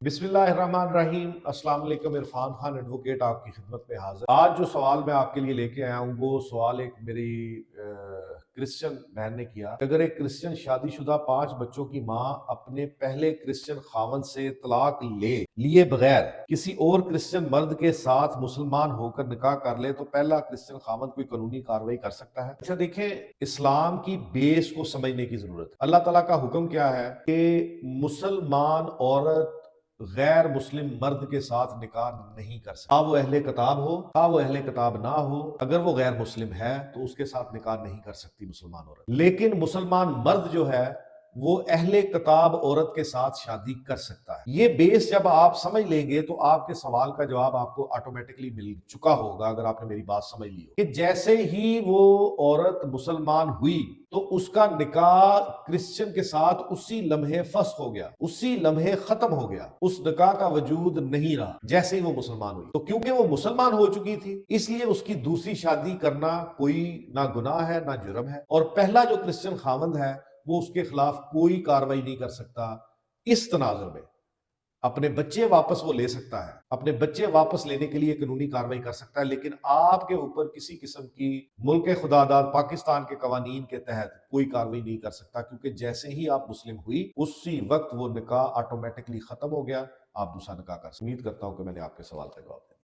بسم اللہ الرحمن الرحیم۔ السلام علیکم، عرفان خان ایڈوکیٹ آپ کی خدمت میں حاضر۔ آج جو سوال میں آپ کے لیے لے کے آیا ہوں وہ سوال ایک میری کرسچن بہن نے کیا کہ اگر ایک کرسچن شادی شدہ 5 بچوں کی ماں اپنے پہلے کرسچن خاوند سے طلاق لیے بغیر کسی اور کرسچن مرد کے ساتھ مسلمان ہو کر نکاح کر لے تو پہلا کرسچن خاوند کوئی قانونی کارروائی کر سکتا ہے؟ اچھا دیکھیں، اسلام کی بیس کو سمجھنے کی ضرورت ہے۔ اللہ تعالیٰ کا حکم کیا ہے کہ مسلمان عورت غیر مسلم مرد کے ساتھ نکاح نہیں کر سکتا، خواہ وہ اہل کتاب ہو خواہ وہ اہل کتاب نہ ہو۔ اگر وہ غیر مسلم ہے تو اس کے ساتھ نکاح نہیں کر سکتی مسلمان عورت، لیکن مسلمان مرد جو ہے وہ اہل کتاب عورت کے ساتھ شادی کر سکتا ہے۔ یہ بیس جب آپ سمجھ لیں گے تو آپ کے سوال کا جواب آپ کو آٹومیٹکلی مل چکا ہوگا، اگر آپ نے میری بات سمجھ لی ہو کہ جیسے ہی وہ عورت مسلمان ہوئی تو اس کا نکاح کرسچن کے ساتھ اسی لمحے فسخ ہو گیا، اسی لمحے ختم ہو گیا، اس نکاح کا وجود نہیں رہا جیسے ہی وہ مسلمان ہوئی۔ تو کیونکہ وہ مسلمان ہو چکی تھی اس لیے اس کی دوسری شادی کرنا کوئی نہ گناہ ہے نہ جرم ہے، اور پہلا جو کرسچن خاوند ہے وہ اس کے خلاف کوئی کاروائی نہیں کر سکتا۔ اس تناظر میں اپنے بچے واپس وہ لے سکتا ہے، اپنے بچے واپس لینے کے لیے قانونی کاروائی کر سکتا ہے، لیکن آپ کے اوپر کسی قسم کی ملک خدا داد پاکستان کے قوانین کے تحت کوئی کاروائی نہیں کر سکتا، کیونکہ جیسے ہی آپ مسلم ہوئی اسی وقت وہ نکاح آٹومیٹکلی ختم ہو گیا، آپ دوسرا نکاح کر سکتے۔ امید کرتا ہوں کہ میں نے آپ کے سوال کا جواب دیا۔